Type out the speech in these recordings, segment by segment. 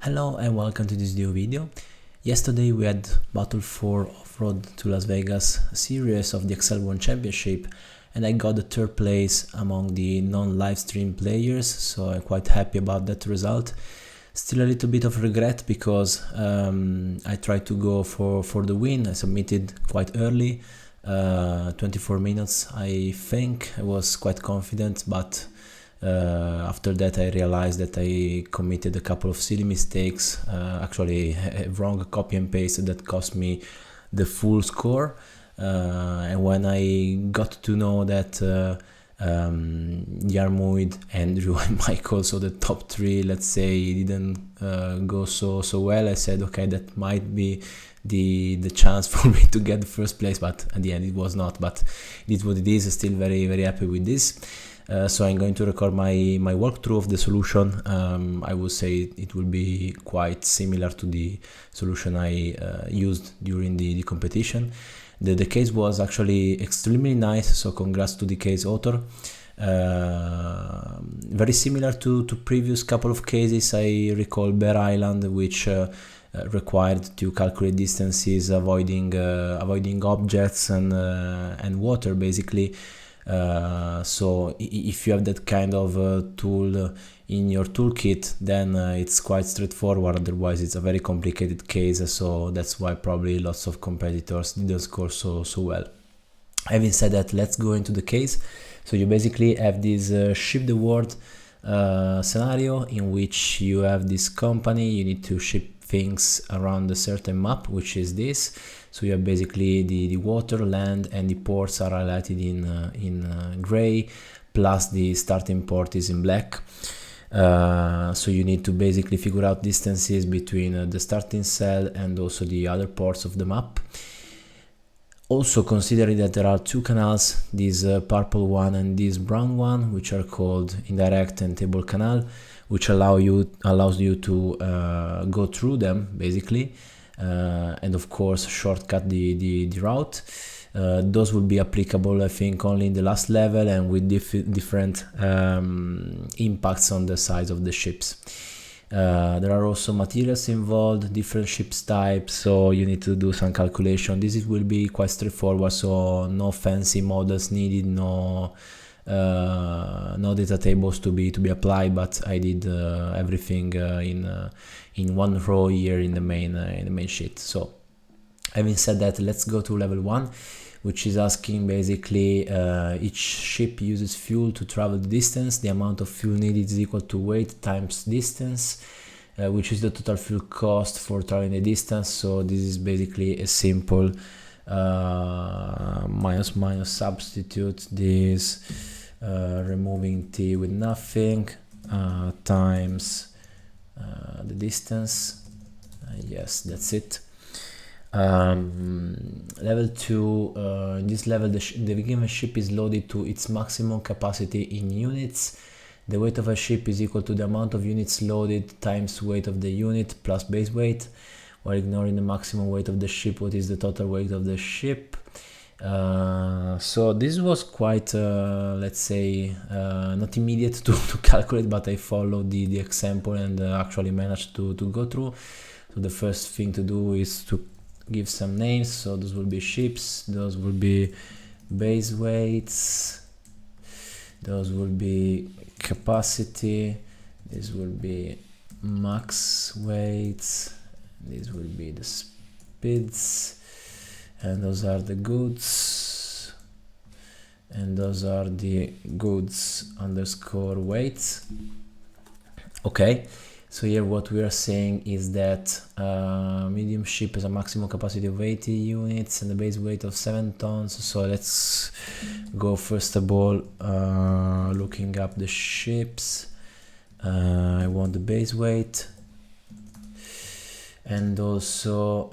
Hello and welcome to this new video. Yesterday we had Battle 4 Off-Road to Las Vegas series of the XL1 Championship, and I got the third place among the non-live stream players, so I'm quite happy about that result. Still a little bit of regret because I tried to go for the win. I submitted quite early, 24 minutes I think. I was quite confident, but after that I realized that I committed a couple of silly mistakes, actually a wrong copy and paste that cost me the full score, and when I got to know that Yarmuid, Andrew and Michael, so the top three, let's say, didn't go so well, I said okay, that might be the chance for me to get the first place, but at the end it was not. But it is what it is. Still very happy with this. So I'm going to record my walkthrough of the solution. I would say it will be quite similar to the solution I used during the competition. The case was actually extremely nice, so congrats to the case author. Very similar to previous couple of cases. I recall Bear Island, which required to calculate distances, avoiding objects and water, basically. So if you have that kind of tool in your toolkit, then it's quite straightforward. Otherwise it's a very complicated case, so that's why probably lots of competitors didn't score so well. Having said that, let's go into the case. So you basically have this ship the world scenario in which you have this company. You need to ship things around a certain map, which is this. So you have basically the water, land, and the ports are highlighted in gray, plus the starting port is in black. So you need to basically figure out distances between the starting cell and also the other ports of the map. Also considering that there are two canals, this purple one and this brown one, which are called indirect and table canal, which allows you to go through them basically, and of course shortcut the route. Those will be applicable, I think, only in the last level and with different impacts on the size of the ships. There are also materials involved, different ships types, so you need to do some calculation. This will be quite straightforward, so no fancy models needed, no data tables to be applied, but I did everything in one row here in the main sheet. So having said that, let's go to level 1, which is asking basically each ship uses fuel to travel the distance. The amount of fuel needed is equal to weight times distance, which is the total fuel cost for traveling the distance. So this is basically a simple minus substitute this, removing t with nothing, times the distance. Yes, that's it. Level 2, in this level the given ship is loaded to its maximum capacity in units. The weight of a ship is equal to the amount of units loaded times weight of the unit plus base weight. While ignoring the maximum weight of the ship, what is the total weight of the ship? So this was quite, let's say, not immediate to calculate, but I followed the example and actually managed to go through. So the first thing to do is to give some names. So those will be ships, those will be base weights, those will be capacity, this will be max weights, these will be the speeds, and those are the goods, and those are the goods underscore weights. Okay, so here what we are saying is that medium ship has a maximum capacity of 80 units and a base weight of 7 tons. So let's go first of all looking up the ships. I want the base weight and also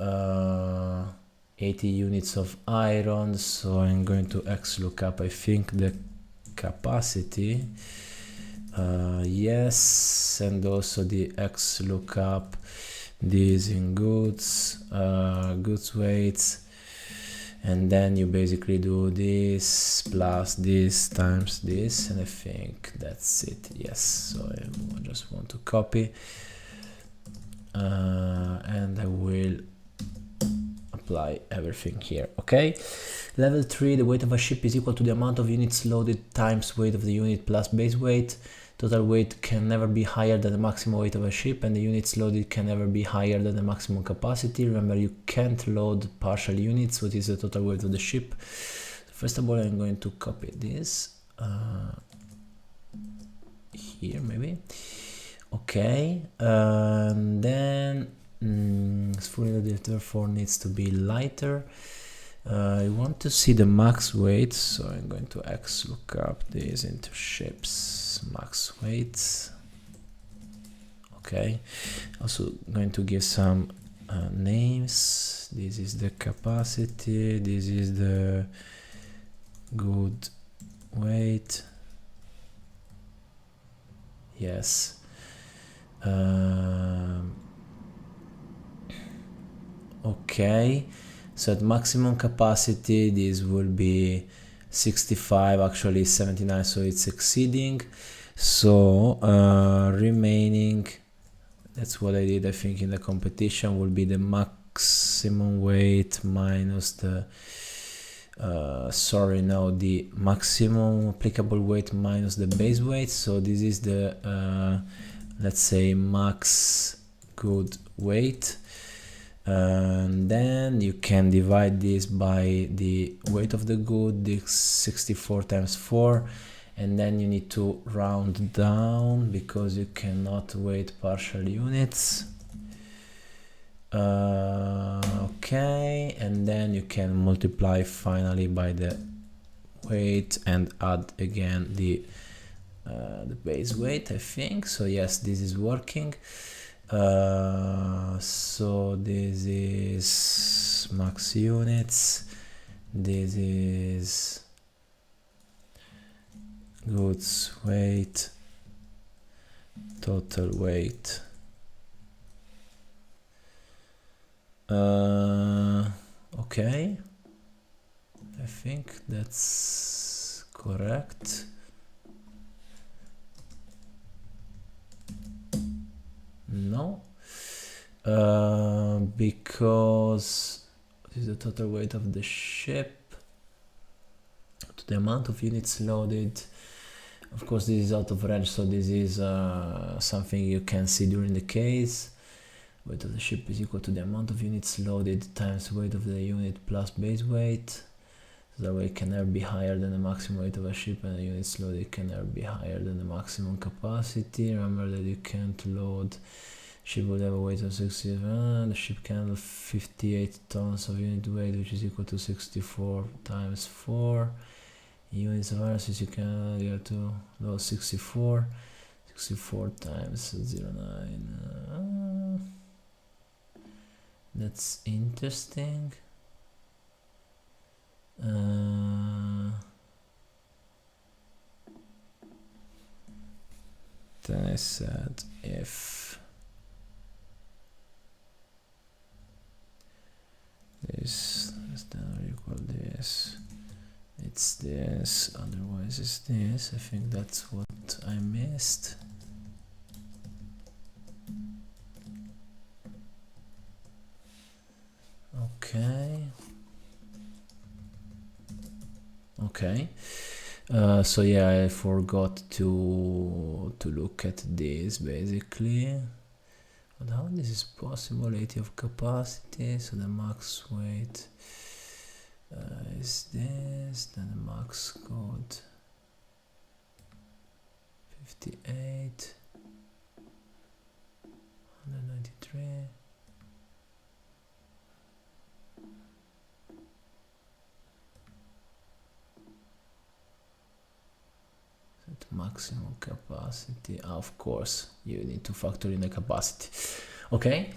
80 units of iron, so I'm going to XLOOKUP, I think, the capacity. Yes, and also the XLOOKUP these in goods, goods weights, and then you basically do this plus this times this, and I think that's it. Yes, so I just want to copy and I will apply everything here. Okay, level 3, the weight of a ship is equal to the amount of units loaded times weight of the unit plus base weight. Total weight can never be higher than the maximum weight of a ship, and the units loaded can never be higher than the maximum capacity. Remember, you can't load partial units. What is the total weight of the ship? First of all, I'm going to copy this here, maybe. Okay, and then it's fully loaded, therefore needs to be lighter. I want to see the max weight, so I'm going to lookup this into ships max weights. Okay, also going to give some names. This is the capacity, this is the good weight. Yes. Okay, so at maximum capacity this will be 65, actually 79, so it's exceeding. So remaining, that's what I did, I think, in the competition, will be the maximum weight minus the the maximum applicable weight minus the base weight. So this is the let's say max good weight, and then you can divide this by the weight of the good, the 64 times 4, and then you need to round down because you cannot weight partial units. Okay, and then you can multiply finally by the weight and add again the base weight, I think. So yes, this is working. So this is max units, this is goods weight, total weight. Okay, I think that's correct. No, because this is the total weight of the ship to the amount of units loaded. Of course, this is out of range, so this is something you can see during the case. Weight of the ship is equal to the amount of units loaded times weight of the unit plus base weight. So that way it can never be higher than the maximum weight of a ship, and the units loaded can never be higher than the maximum capacity. Remember that you can't load ship would have a weight of 60. The ship can handle 58 tons of unit weight, which is equal to 64 times 4. Units of analysis you can you have to load 64 times 0.9. That's interesting. Then I said if this is then equal this, it's this, otherwise it's this. I think that's what I missed. Okay. So yeah, I forgot to look at this basically. But how this is possible? 80 of capacity, so the max weight is this, then the max code 58, 193. Maximum capacity, of course you need to factor in the capacity. Okay,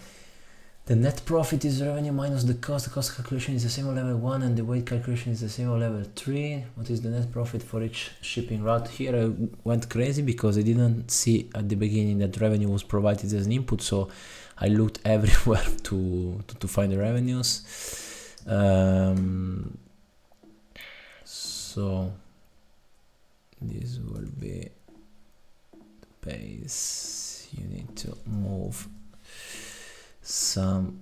the net profit is revenue minus the cost calculation is the same on level 1 and the weight calculation is the same on level 3. What is the net profit for each shipping route? Here I went crazy because I didn't see at the beginning that revenue was provided as an input, so I looked everywhere to find the revenues. So this will be the base. You need to move some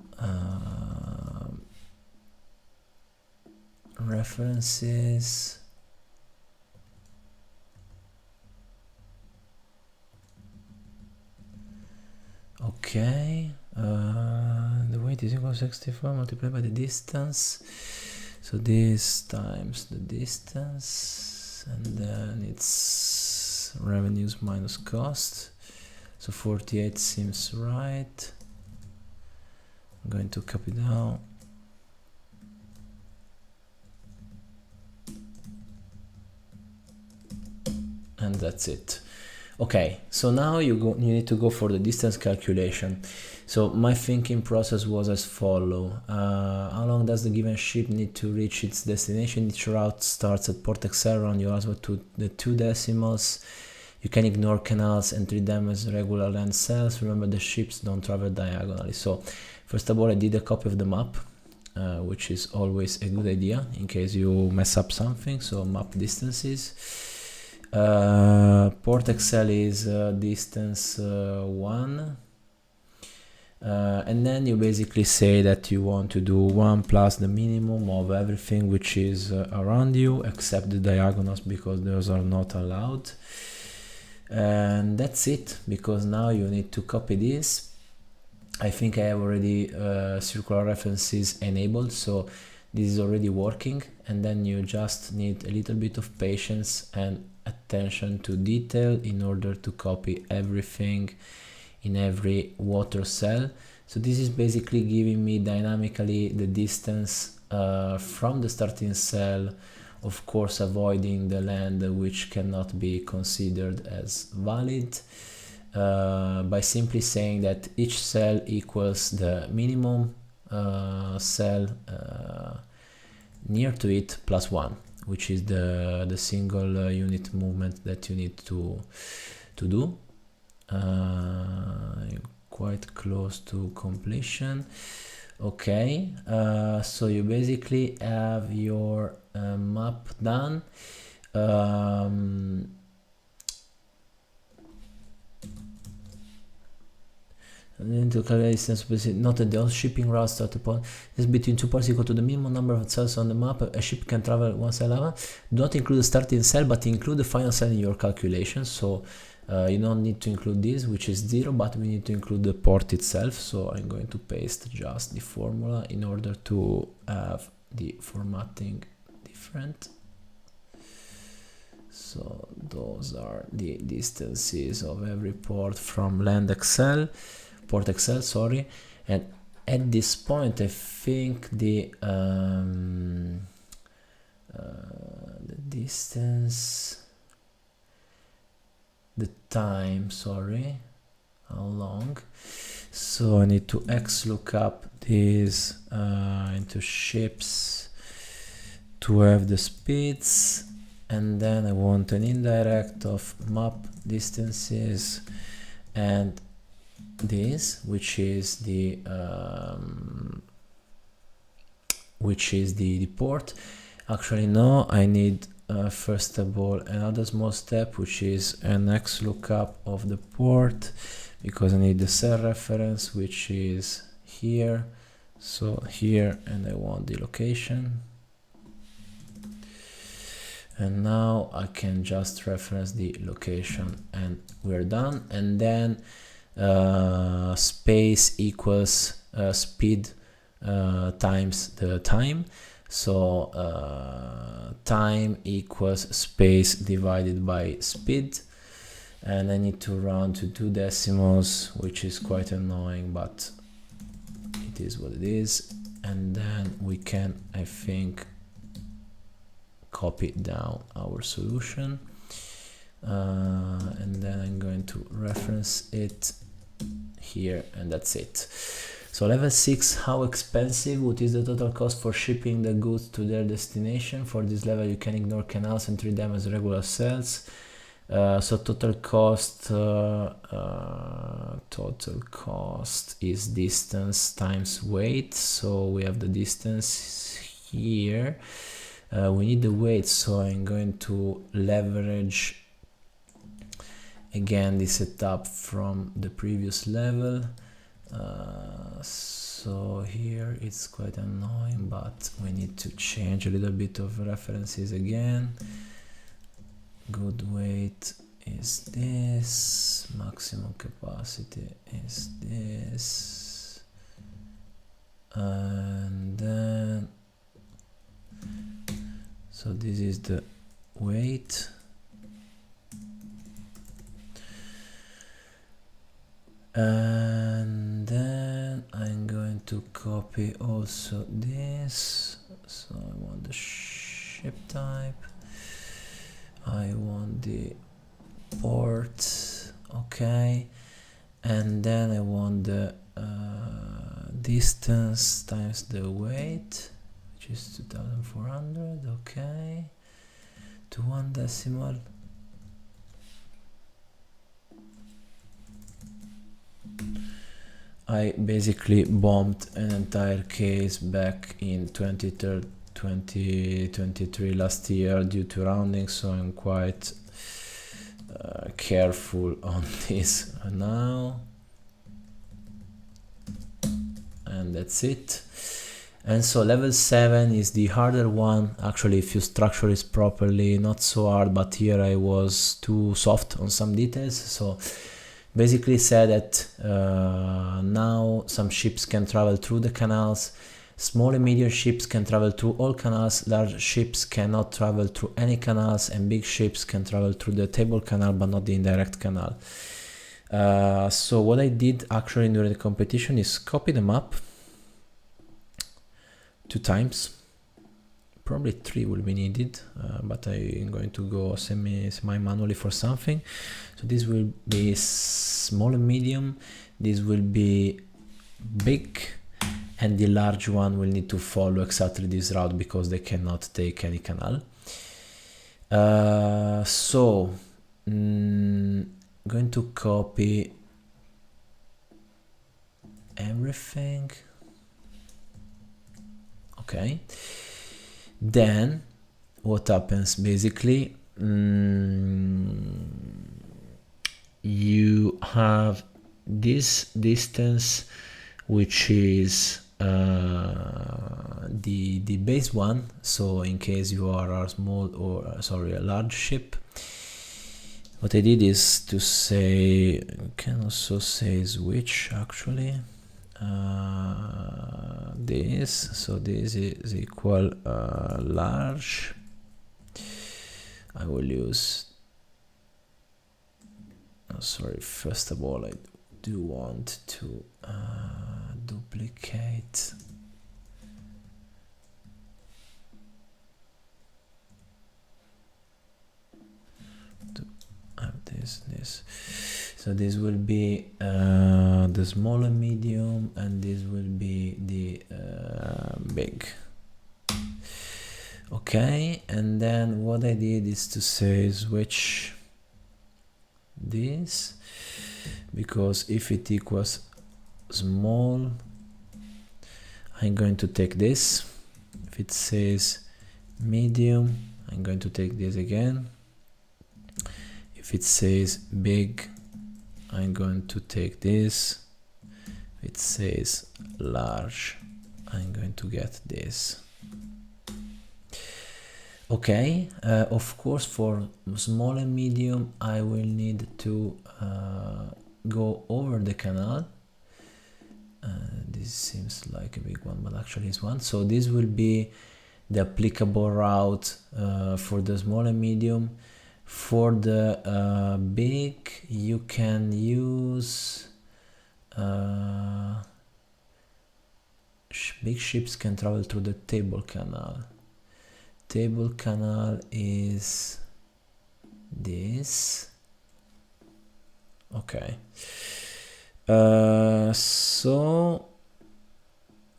references. Okay, the weight is equal to 64 multiplied by the distance, so this times the distance, and then it's revenues minus cost, so 48 seems right. I'm going to copy down. And that's it. Okay, so now you need to go for the distance calculation. So my thinking process was as follow. How long does the given ship need to reach its destination? Each route starts at Port Excel around your husband to the 2 decimals. You can ignore canals and treat them as regular land cells. Remember, the ships don't travel diagonally. So first of all, I did a copy of the map, which is always a good idea in case you mess up something. So map distances. Port Excel is distance 1, and then you basically say that you want to do 1 plus the minimum of everything which is around you except the diagonals, because those are not allowed. And that's it, because now you need to copy this. I think I have already circular references enabled, so this is already working, and then you just need a little bit of patience and attention to detail in order to copy everything in every water cell. So this is basically giving me dynamically the distance from the starting cell, of course avoiding the land which cannot be considered as valid, by simply saying that each cell equals the minimum cell near to it plus 1, which is the single unit movement that you need to do. Quite close to completion. Okay, so you basically have your map done. Into calculate distance, not that all shipping routes start upon is between 2 ports equal to the minimum number of cells on the map. A ship can travel one cell level. Do not include the starting cell, but include the final cell in your calculation. So you don't need to include this, which is 0, but we need to include the port itself. So I'm going to paste just the formula in order to have the formatting different. So those are the distances of every port from Port Excel, sorry, and at this point I think the distance, the time, sorry, how long. So I need to XLOOKUP this into ships to have the speeds, and then I want an indirect of map distances and this, which is the port. Actually no, I need first of all another small step, which is an XLOOKUP of the port, because I need the cell reference, which is here. So here, and I want the location, and now I can just reference the location and we're done. And then space equals speed times the time. So time equals space divided by speed, and I need to round to 2 decimals, which is quite annoying, but it is what it is. And then we can, I think, copy down our solution, and then I'm going to reference it here, and that's it. So level 6, how expensive? What is the total cost for shipping the goods to their destination? For this level you can ignore canals and treat them as regular cells. So total cost is distance times weight. So we have the distance here, we need the weight, so I'm going to leverage again the setup from the previous level. so here it's quite annoying, but we need to change a little bit of references again. Good weight is this, maximum capacity is this, and then so this is the weight, and then I'm going to copy also this. So I want the ship type, I want the port, okay, and then I want the distance times the weight, which is 2400, okay, to 1 decimal. I basically bombed an entire case back in 2023 last year due to rounding, so I'm quite careful on this now, and that's it. And so level 7 is the harder one. Actually, if you structure it properly, not so hard, but here I was too soft on some details. So basically said that now some ships can travel through the canals. Small and medium ships can travel through all canals, large ships cannot travel through any canals, and big ships can travel through the table canal but not the indirect canal. So what I did actually during the competition is copy the map 2 times, probably 3 will be needed, but I'm going to go semi-manually for something. So this will be small and medium, this will be big, and the large one will need to follow exactly this route because they cannot take any canal. So going to copy everything, okay. Then what happens basically, you have this distance, which is the base one. So in case you are a small or a large ship, what I did is to say, can also say switch actually, this, so this is equal large. I will use, first of all I do want to duplicate this. So this will be the small and medium, and this will be the big. Okay, and then what I did is to say switch this, because if it equals small, I'm going to take this. If it says medium, I'm going to take this again. If it says big, I'm going to take this. If it says large, I'm going to get this. Okay, of course for small and medium I will need to go over the canal. This seems like a big one, but actually it's one. So this will be the applicable route for the small and medium. For the big, you can use big ships can travel through the table canal. Table canal is this. Okay. So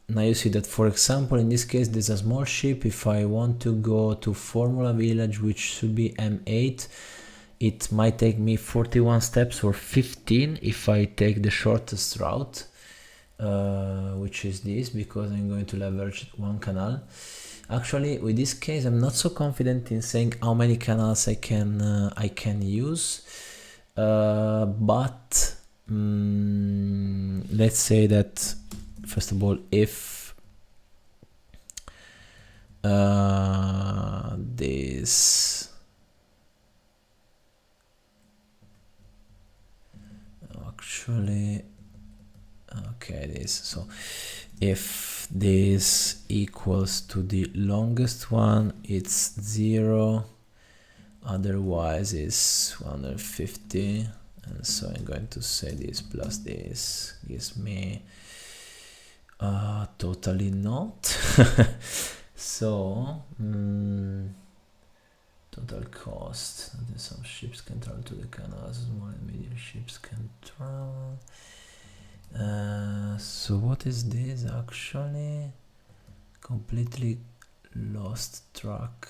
now you see that, for example, in this case there's a small ship. If I want to go to Formula Village, which should be M8, it might take me 41 steps or 15 if I take the shortest route, which is this, because I'm going to leverage one canal. Actually, with this case, I'm not so confident in saying how many canals I can use, but let's say that first of all, if this actually, okay, this, so if this equals to the longest one, it's 0, otherwise it's 150, and so I'm going to say this plus this gives me totally not. So total cost, some ships can travel to the canal, small and medium ships can travel. So what is this actually? Completely lost track.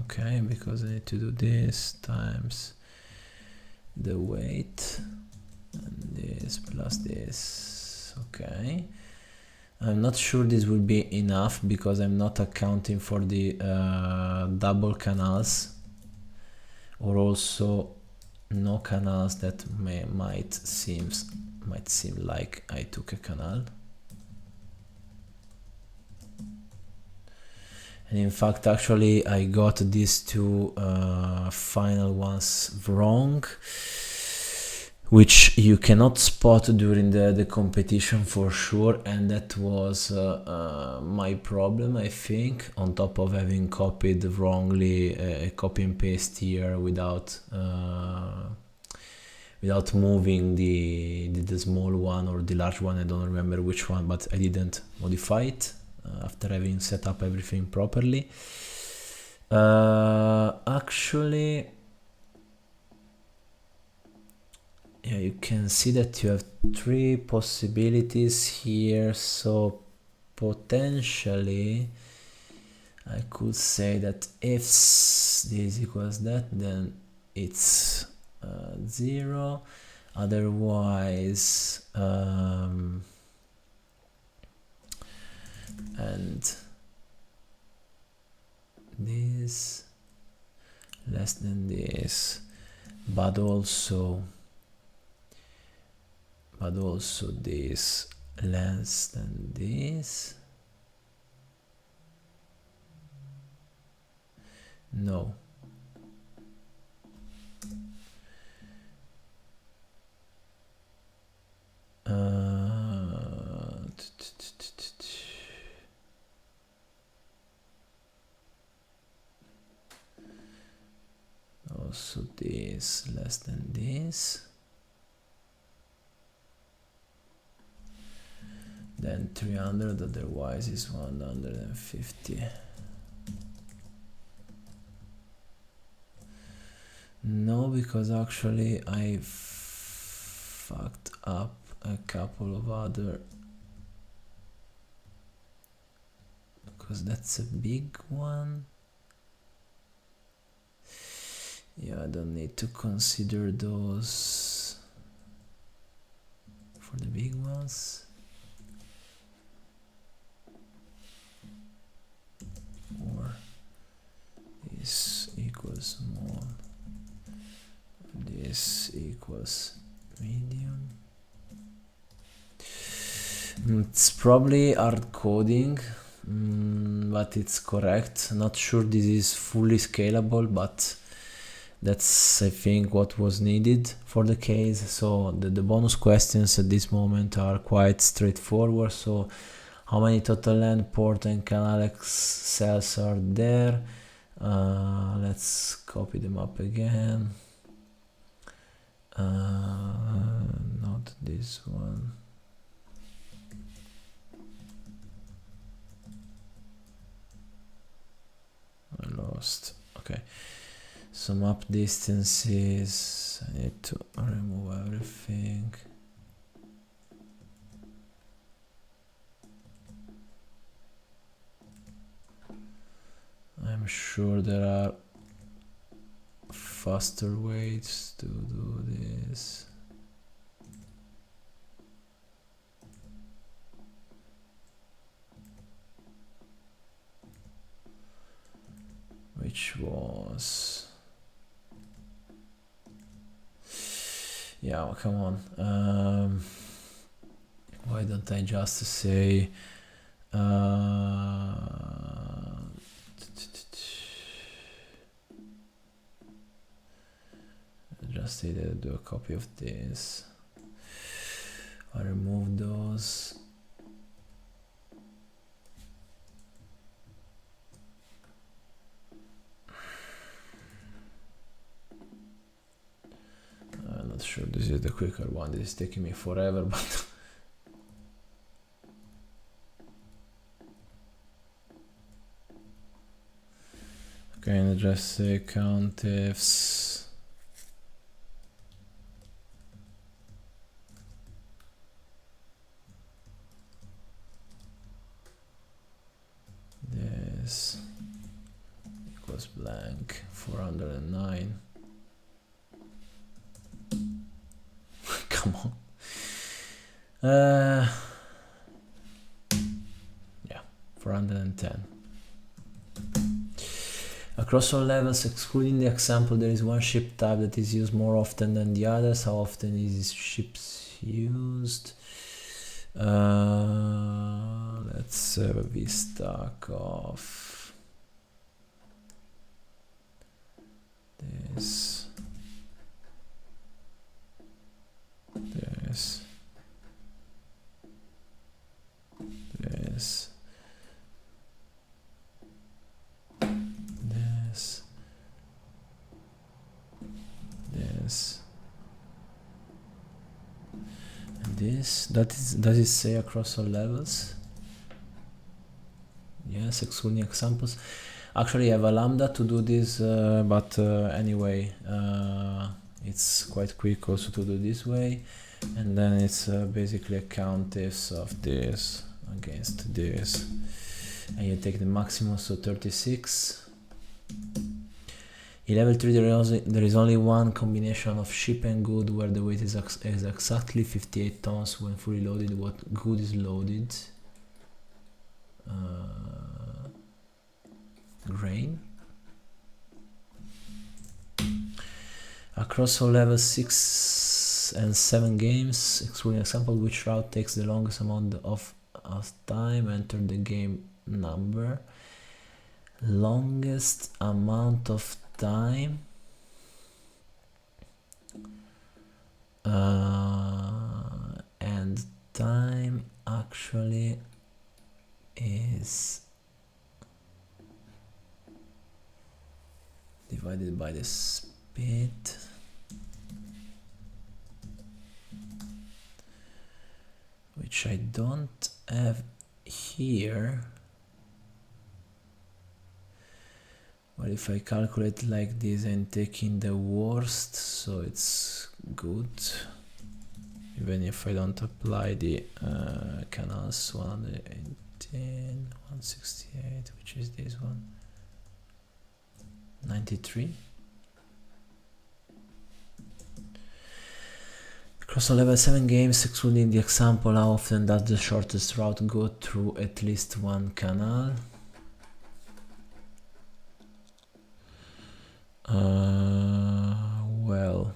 Okay, because I need to do this times the weight and this plus this. Okay, I'm not sure this will be enough because I'm not accounting for the double canals, or also no canals that might seem like I took a canal. And in fact, actually, I got these two final ones wrong, which you cannot spot during the competition for sure, and that was my problem, I think, on top of having copied wrongly a copy and paste here without moving the small one or the large one. I don't remember which one, but I didn't modify it after having set up everything properly. Actually, yeah, you can see that you have 3 possibilities here, so potentially I could say that if this equals that, then it's 0, otherwise and this less than this, but also this less than this. No, also this less than this, then 300, otherwise is 150. No, because actually I fucked up a couple of other, because that's a big one. Yeah, I don't need to consider those for the big ones. Or this equals small, this equals medium. It's probably hard coding, but it's correct. Not sure this is fully scalable, but that's, I think, what was needed for the case. So the bonus questions at this moment are quite straightforward. So how many total land, port and canal cells are there? Let's copy them up again. Not this one. I lost. Okay. So map distances. I need to remove everything. I'm sure there are faster ways to do this. Which was Yeah, come on. Why don't I just say just say that I do a copy of this. I remove those. I'm not sure this is the quicker one. This is taking me forever, but okay, and just say countifs. This equals blank 409. Come on. Yeah, 410. Across all levels, excluding the example, there is one ship type that is used more often than the others. How often is this ships used? Let's have a vstack of this, this, this, this, this, and this. Does it say across all levels? Yes, excluding examples. Actually, I have a lambda to do this, but anyway, it's quite quick also to do this way. And then it's basically a countifs of this against this. And you take the maximum, so 36. In level 3 there is only one combination of ship and good where the weight is exactly 58 tons when fully loaded. What good is loaded? Grain. Across all levels 6 and 7 games, excluding example, which route takes the longest amount of time? Enter the game number. Longest amount of time, and time actually is divided by the speed, which I don't have here. But if I calculate like this and taking the worst, so it's good, even if I don't apply the Canal's 118, 168, which is this one, 93. Across all level 7 games, excluding the example, how often does the shortest route go through at least one canal? Well,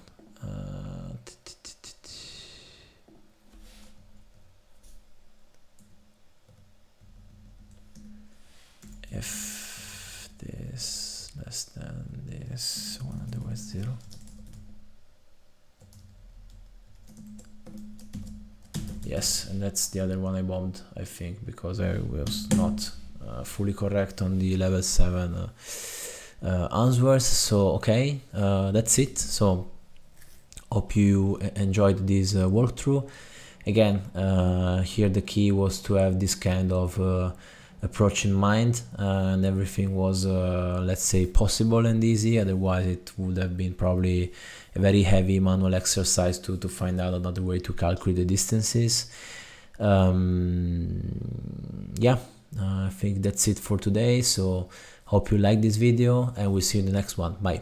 if this less than this, 1 otherwise 0. Yes, and that's the other one I bombed, I think, because I was not fully correct on the level 7 answers. So okay, that's it. So hope you enjoyed this walkthrough. Again, here the key was to have this kind of approach in mind, and everything was let's say possible and easy. Otherwise it would have been probably a very heavy manual exercise to find out another way to calculate the distances. Yeah, I think that's it for today. So hope you like this video, and we'll see you in the next one. Bye.